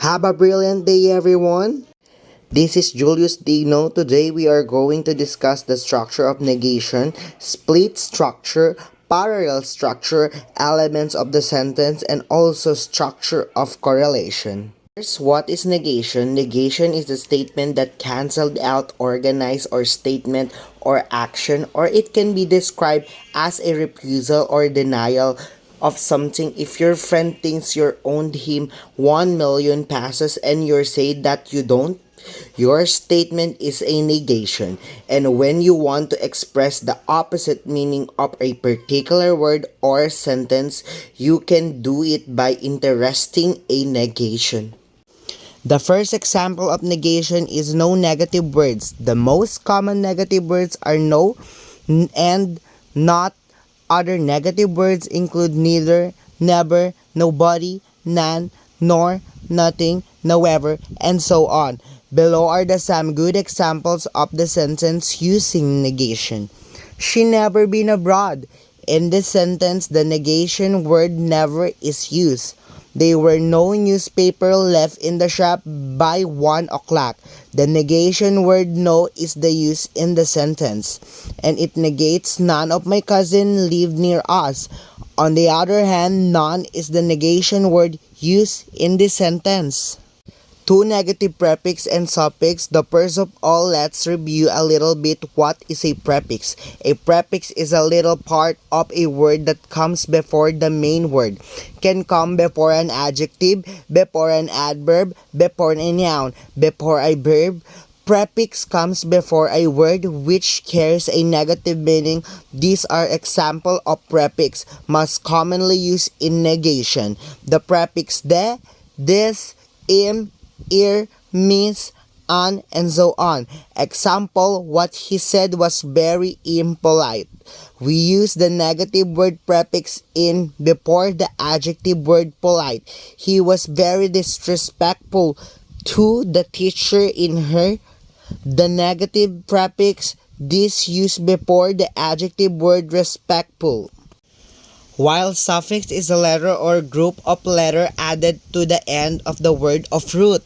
Have a brilliant day, everyone. This is Julius Dino. Today we are going to discuss the structure of negation, split structure, parallel structure, elements of the sentence, and also structure of correlation. First, what is negation? Negation is a statement that cancelled out organized or statement or action, or it can be described as a refusal or denial of something. If your friend thinks you owed him 1 million pesos and you say that you don't, your statement is a negation. And when you want to express the opposite meaning of a particular word or sentence, you can do it by interesting a negation. The first example of negation is no negative words. The most common negative words are no and not. Other negative words include neither, never, nobody, none, nor, nothing, however, and so on. Below are the some good examples of the sentence using negation. She never been abroad. In this sentence, the negation word never is used. There were no newspaper left in the shop by 1 o'clock. The negation word no is the use in the sentence, and it negates none of my cousin lived near us. On the other hand, none is the negation word used in this sentence. Two negative prefix and suffix. The first of all, let's review a little bit what is a prefix. A prefix is a little part of a word that comes before the main word. Can come before an adjective, before an adverb, before a noun, before a verb. Prefix comes before a word which carries a negative meaning. These are examples of prefix most commonly used in negation. The prefix de, this, im, ear, means, on, and so on. Example, what he said was very impolite. We use the negative word prefix in before the adjective word polite. He was very disrespectful to the teacher in her. The negative prefix this used before the adjective word respectful. While suffix is a letter or group of letter added to the end of the word of root,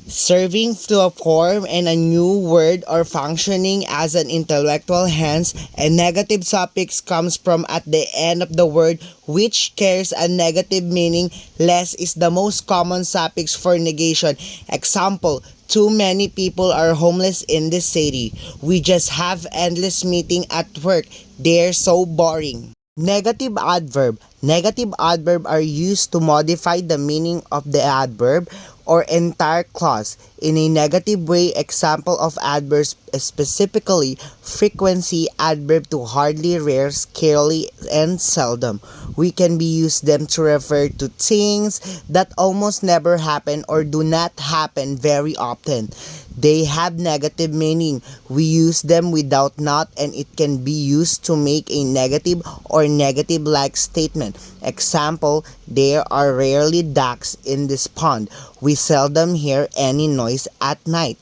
serving to a form and a new word or functioning as an intellectual. Hence, a negative suffix comes from at the end of the word which carries a negative meaning. Less is the most common suffix for negation. Example, too many people are homeless in this city. We just have endless meeting at work. They're so boring. Negative adverb. Negative adverb are used to modify the meaning of the adverb or entire clause in a negative way. Example of adverbs specifically frequency adverb to hardly, rare, scarcely, and seldom. We can be use them to refer to things that almost never happen or do not happen very often. They have negative meaning. We use them without not, and it can be used to make a negative or negative-like statement. Example, there are rarely ducks in this pond. We seldom hear any noise at night.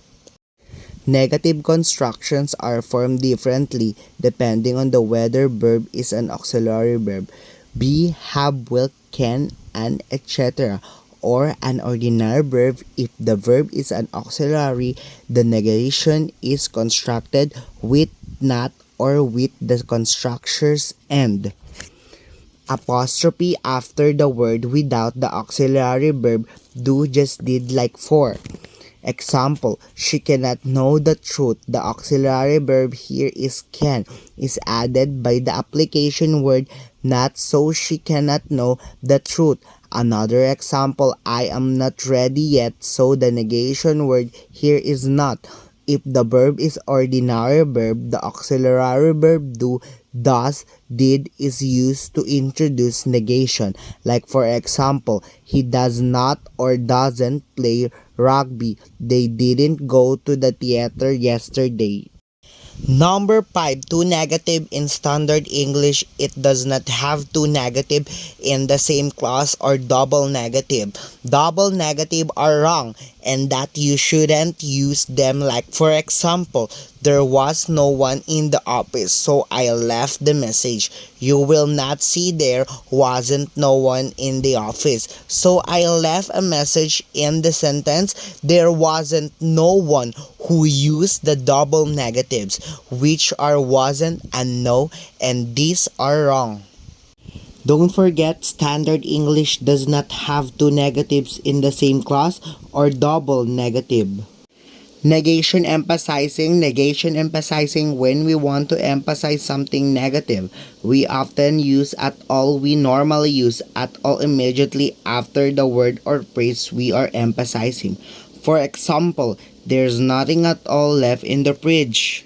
Negative constructions are formed differently depending on the whether verb is an auxiliary verb, be, have, will, can, and etc., or an ordinary verb. If the verb is an auxiliary, the negation is constructed with not or with the constructor's end. Apostrophe after the word without the auxiliary verb. Do, just, did, like for. Example, she cannot know the truth. The auxiliary verb here is can, is added by the application word not, so she cannot know the truth. Another example, I am not ready yet, so the negation word here is not. If the verb is ordinary verb, the auxiliary verb do, does, did is used to introduce negation. Like for example, he does not or doesn't play rugby. They didn't go to the theater yesterday. Number 5, two negative in standard English. It does not have two negative in the same clause or double negative. Double negative are wrong and that you shouldn't use them, like for example, there was no one in the office so I left the message. You will not see there wasn't no one in the office so I left a message. In the sentence, there wasn't no one who used the double negatives, which are wasn't and no, and these are wrong. Don't forget, standard English does not have two negatives in the same clause or double negative. Negation emphasizing when we want to emphasize something negative. We often use at all. We normally use at all immediately after the word or phrase we are emphasizing. For example, there's nothing at all left in the fridge.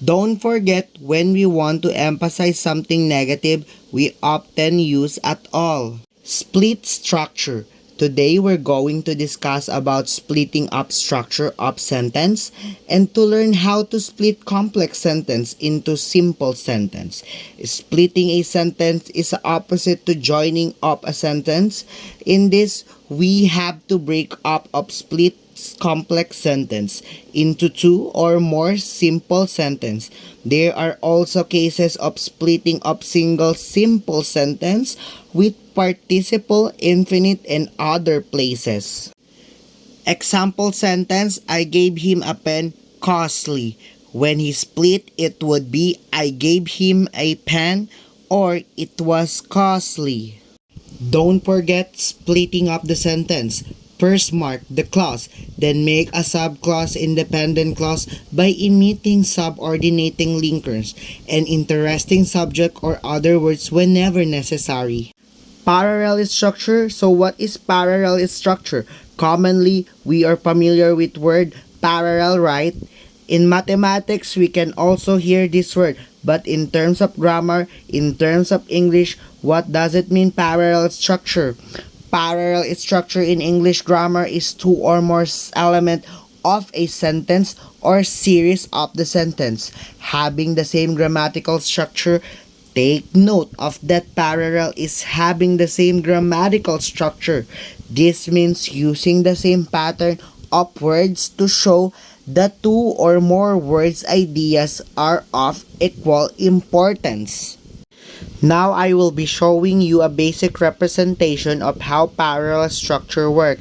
Don't forget, when we want to emphasize something negative, we often use at all. Split structure. Today we're going to discuss about splitting up structure of sentence and to learn how to split complex sentence into simple sentence. Splitting a sentence is opposite to joining up a sentence. In this, we have to break up of split complex sentence into two or more simple sentence. There are also cases of splitting up single simple sentence with participle, infinite, and other places. Example sentence, I gave him a pen costly. When he split, it would be I gave him a pen or it was costly. Don't forget splitting up the sentence. First mark the clause, then make a subclause independent clause by emitting subordinating linkers and interesting subject or other words whenever necessary. Parallel structure. So what is parallel structure? Commonly, we are familiar with word parallel, right? In mathematics, we can also hear this word, but in terms of grammar, in terms of English, what does it mean parallel structure? Parallel structure in English grammar is two or more elements of a sentence or series of the sentence having the same grammatical structure. Take note of that parallel is having the same grammatical structure. This means using the same pattern of words to show that two or more words ideas are of equal importance. Now I will be showing you a basic representation of how parallel structure work.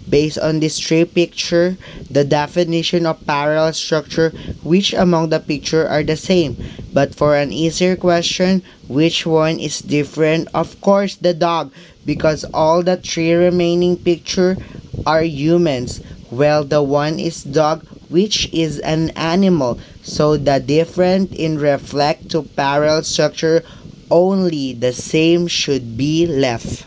Based on this three picture, the definition of parallel structure, which among the picture are the same. But for an easier question, which one is different? Of course, the dog, because all the three remaining picture are humans. Well, the one is dog, which is an animal. So the different in reflect to parallel structure, only the same should be left.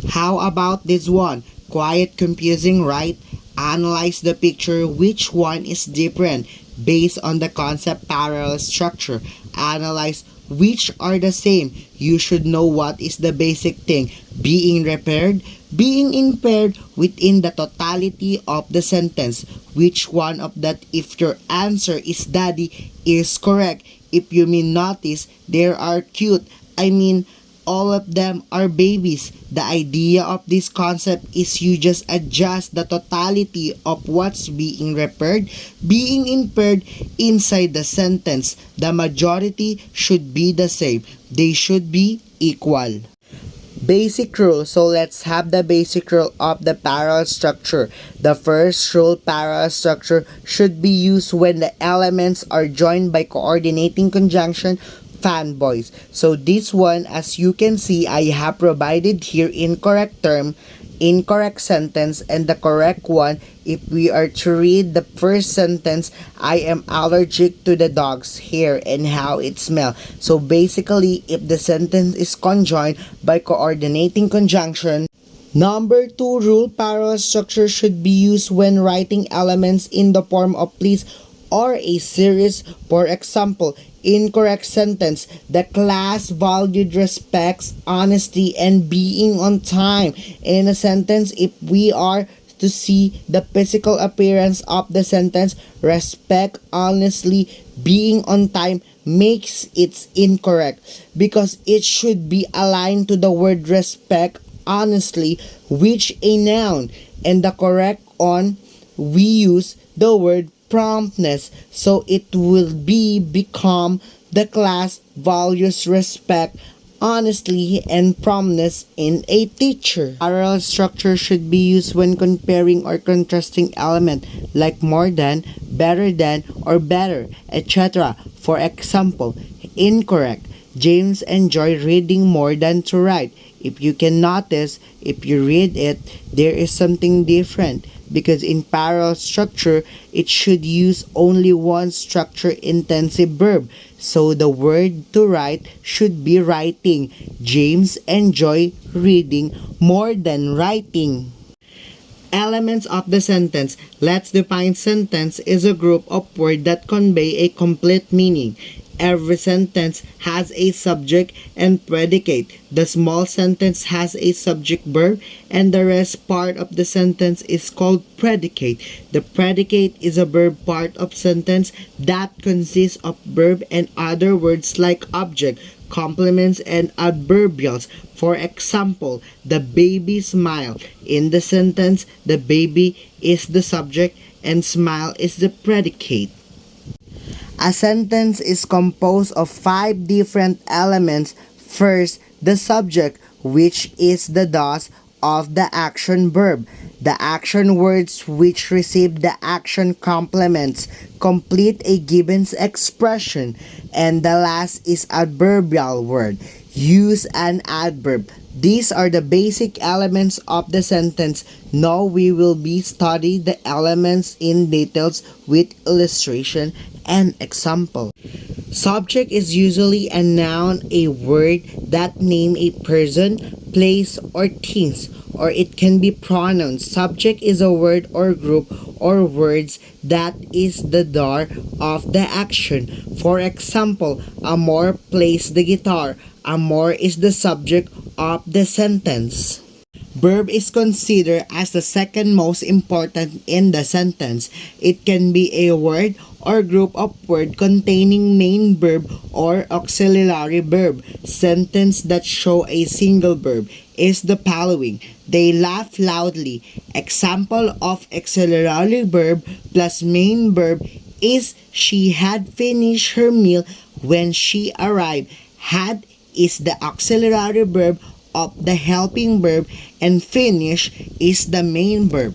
How about this one? Quite confusing, right? Analyze the picture, which one is different based on the concept parallel structure. Analyze which are the same. You should know what is the basic thing. Being repaired, being impaired within the totality of the sentence. Which one of that, if your answer is daddy, is correct? If you mean notice, they are cute. I mean, all of them are babies. The idea of this concept is you just adjust the totality of what's being repaired, being impaired inside the sentence. The majority should be the same. They should be equal. Basic rule. So let's have the basic rule of the parallel structure. The first rule, parallel structure should be used when the elements are joined by coordinating conjunction fanboys. So this one, as you can see, I have provided here incorrect term, incorrect sentence, and the correct one. If we are to read the first sentence, I am allergic to the dog's hair and how it smells. So basically, if the sentence is conjoined by coordinating conjunction, number 2 rule, parallel structure should be used when writing elements in the form of please or a series. For example, incorrect sentence, the class valued respects, honesty, and being on time. In a sentence, if we are to see the physical appearance of the sentence. Respect honestly being on time makes it incorrect because it should be aligned to the word respect honestly, which a noun, and the correct on we use the word promptness, so it will become the class values respect honestly and promptness in a teacher. Parallel structure should be used when comparing or contrasting element like more than, better than, or better, etc. For example, incorrect. James enjoy reading more than to write. If you can notice, if you read it, there is something different because in parallel structure, it should use only one structure intensive verb. So the word to write should be writing. James enjoy reading more than writing. Elements of the sentence. Let's define sentence is a group of words that convey a complete meaning. Every sentence has a subject and predicate. The small sentence has a subject verb and the rest part of the sentence is called predicate. The predicate is a verb part of sentence that consists of verb and other words like object, complements, and adverbials. For example, the baby smiled. In the sentence, the baby is the subject and smile is the predicate. A sentence is composed of 5 different elements. First, the subject, which is the does of the action verb. The action words which receive the action complements complete a given expression. And the last is adverbial word. Use an adverb. These are the basic elements of the sentence. Now we will be study the elements in details with illustration and example. Subject is usually a noun, a word that name a person, place, or things, or it can be pronouns. Subject is a word or group or words that is the door of the action. For example, Amor plays the guitar. Amor is the subject of the sentence. Verb is considered as the second most important in the sentence. It can be a word or group of words containing main verb or auxiliary verb. Sentence that show a single verb is the following. They laugh loudly. Example of auxiliary verb plus main verb is she had finished her meal when she arrived. Had is the auxiliary verb of the helping verb and finish is the main verb.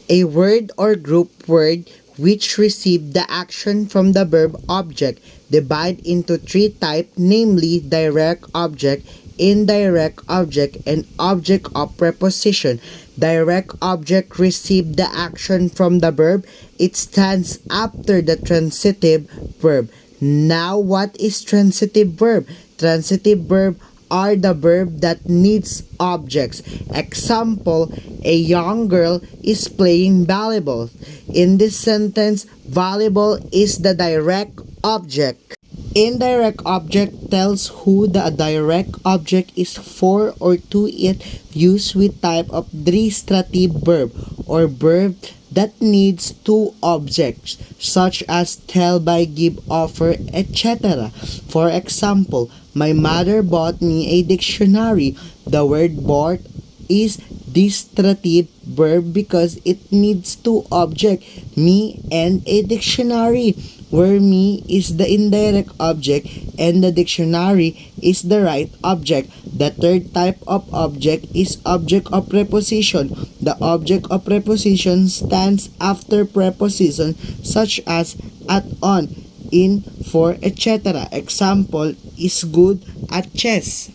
A word or group word which receive the action from the verb object divide into 3 types, namely direct object, indirect object, and object of preposition. Direct object receive the action from the verb. It stands after the transitive verb. Now what is transitive verb? Transitive verb are the verb that needs objects. Example, a young girl is playing volleyball. In this sentence, volleyball is the direct object. Indirect object tells who the direct object is for or to it, used with type of demonstrative verb or verb that needs 2 objects, such as tell, buy, give, offer, etc. For example, my mother bought me a dictionary. The word bought is demonstrative verb because it needs 2 objects, me and a dictionary, where me is the indirect object and the dictionary is the right object. The third type of object is object of preposition. The object of preposition stands after preposition such as at, on, in, for, etc. Example is good at chess.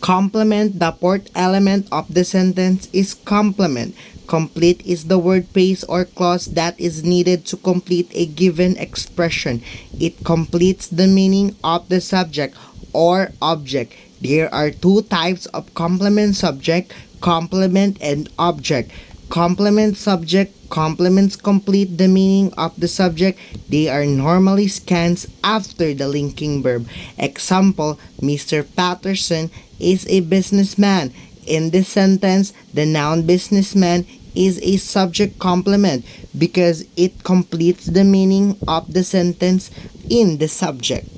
Complement. The fourth element of the sentence is complement. Complete is the word phrase or clause that is needed to complete a given expression. It completes the meaning of the subject or object. There are 2 types of complement: subject, complement, and object. Complement subject. Complements complete the meaning of the subject. They are normally scans after the linking verb. Example, Mr. Patterson is a businessman. In this sentence, the noun businessman is a subject complement because it completes the meaning of the sentence in the subject.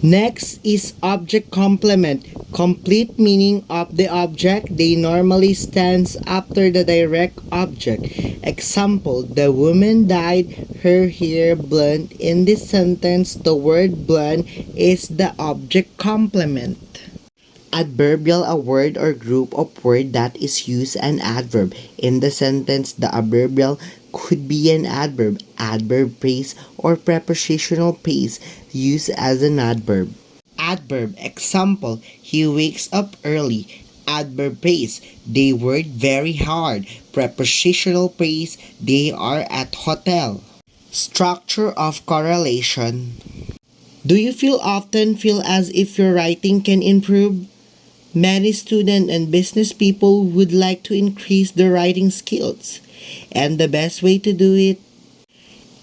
Next is object complement. Complete meaning of the object. They normally stands after the direct object. Example, the woman dyed her hair blonde. In this sentence, the word blonde is the object complement. Adverbial, a word or group of words that is used an adverb. In the sentence, the adverbial could be an adverb phrase, or prepositional phrase used as an adverb. Adverb, example, he wakes up early. Adverb phrase, they work very hard. Prepositional phrase, they are at hotel. Structure of correlation. Do you often feel as if your writing can improve? Many student and business people would like to increase their writing skills. And the best way to do it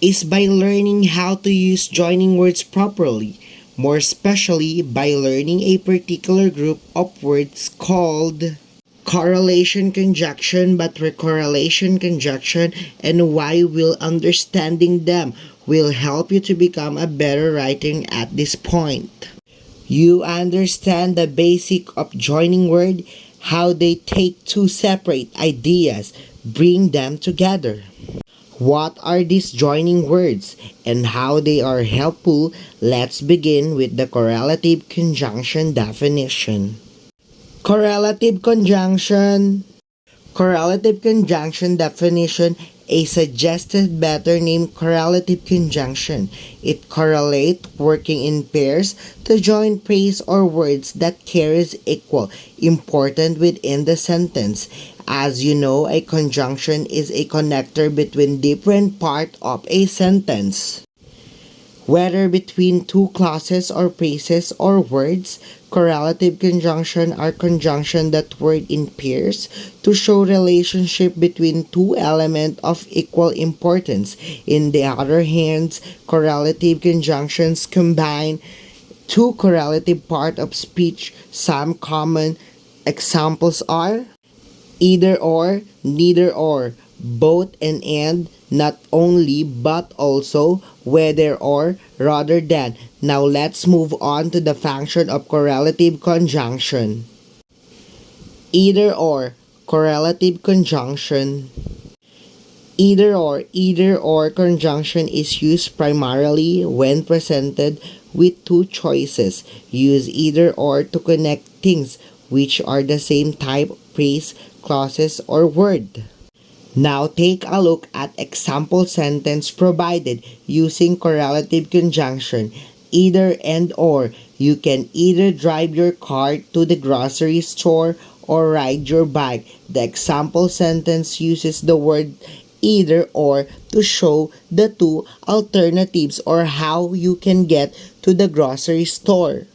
is by learning how to use joining words properly, more especially by learning a particular group of words called correlation conjunction, but correlation conjunction, and why will understanding them will help you to become a better writer at this point. You understand the basic of joining word, how they take two separate ideas, bring them together. What are these joining words and how they are helpful? Let's begin with the correlative conjunction definition. Correlative conjunction. Correlative conjunction definition, a suggested better name correlative conjunction. It correlates working in pairs to join phrase or words that carries equal importance within the sentence. As you know, a conjunction is a connector between different parts of a sentence. Whether between two clauses or phrases or words, correlative conjunction are conjunction that work in pairs to show relationship between two elements of equal importance. In the other hand, correlative conjunctions combine two correlative part of speech. Some common examples are either or, neither or, both and, not only but also, whether or, rather than. Now let's move on to the function of correlative conjunction. Either or, correlative conjunction. Either or conjunction is used primarily when presented with two choices. Use either or to connect things which are the same type, phrase, clauses, or word. Now take a look at example sentence provided using correlative conjunction. Either and or. You can either drive your car to the grocery store or ride your bike. The example sentence uses the word either or to show the two alternatives or how you can get to the grocery store.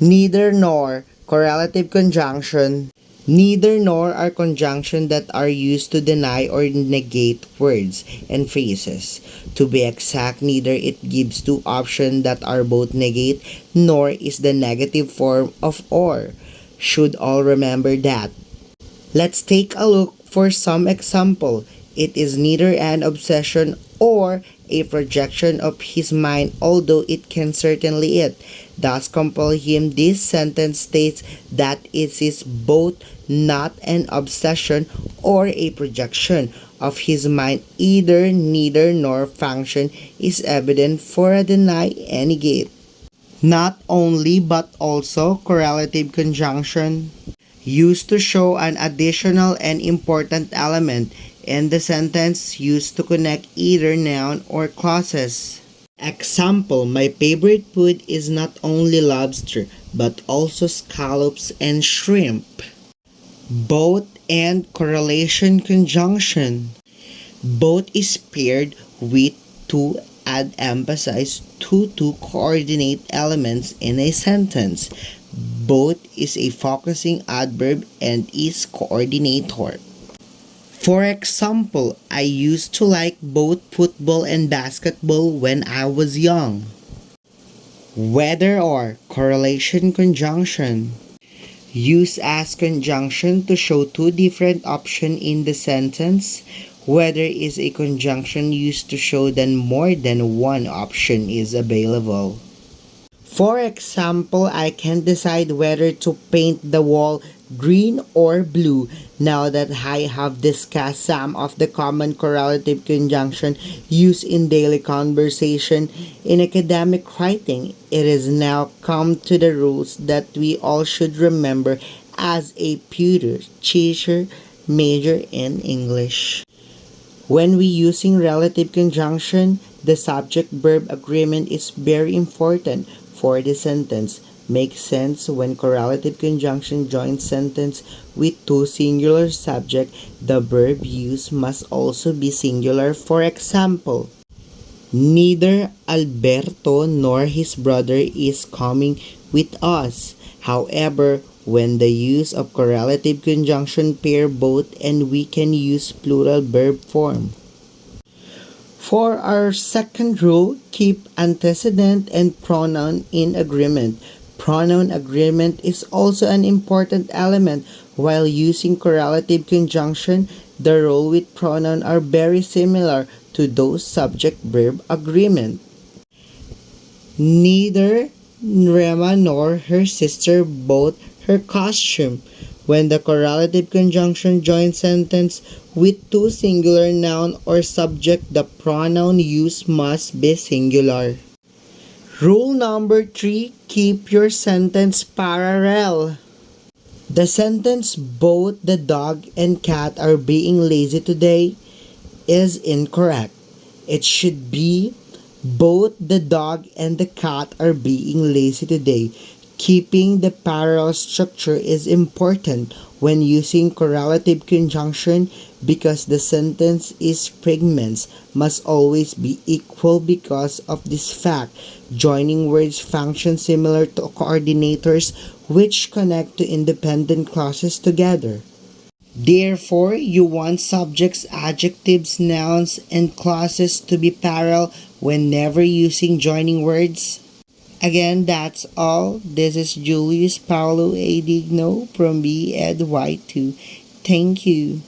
Neither nor, correlative conjunction. Neither nor are conjunctions that are used to deny or negate words and phrases. To be exact, neither it gives two options that are both negate, nor is the negative form of or. Should all remember that. Let's take a look for some example. It is neither an obsession or a projection of his mind, although it can certainly it. Thus compel him. This sentence states that it is both not an obsession or a projection of his mind. Either, neither, nor function is evident for a deny and negate. Not only but also, correlative conjunction. Used to show an additional and important element in the sentence, used to connect either noun or clauses. Example, my favorite food is not only lobster but also scallops and shrimp. Both and correlation conjunction. Both is paired with to add emphasize to two coordinate elements in a sentence. Both is a focusing adverb and is coordinator. For example, I used to like both football and basketball when I was young. Whether or, correlation conjunction. Use as conjunction to show two different options in the sentence. Whether is a conjunction used to show that more than one option is available. For example, I can decide whether to paint the wall green or blue. Now that I have discussed some of the common correlative conjunction used in daily conversation in academic writing, it is now come to the rules that we all should remember as a future teacher major in English. When we using relative conjunction, the subject-verb agreement is very important for the sentence. Makes sense when correlative conjunction joins sentence with two singular subject, the verb used must also be singular. For example, neither Alberto nor his brother is coming with us. However, when the use of correlative conjunction pair both and we can use plural verb form. For our second rule, keep antecedent and pronoun in agreement. Pronoun agreement is also an important element. While using correlative conjunction, the rule with pronoun are very similar to those subject-verb agreement. Neither Rema nor her sister bought her costume. When the correlative conjunction joins sentence with two singular noun or subject, the pronoun used must be singular. Rule number 3, keep your sentence parallel. The sentence both the dog and cat are being lazy today is incorrect. It should be both the dog and the cat are being lazy today. Keeping the parallel structure is important when using correlative conjunction because the sentence is fragments must always be equal. Because of this fact, joining words function similar to coordinators which connect to independent clauses together. Therefore, you want subjects, adjectives, nouns, and clauses to be parallel whenever using joining words. Again, that's all. This is Julius Paulo A. Digno from B.Ed Y2. Thank you.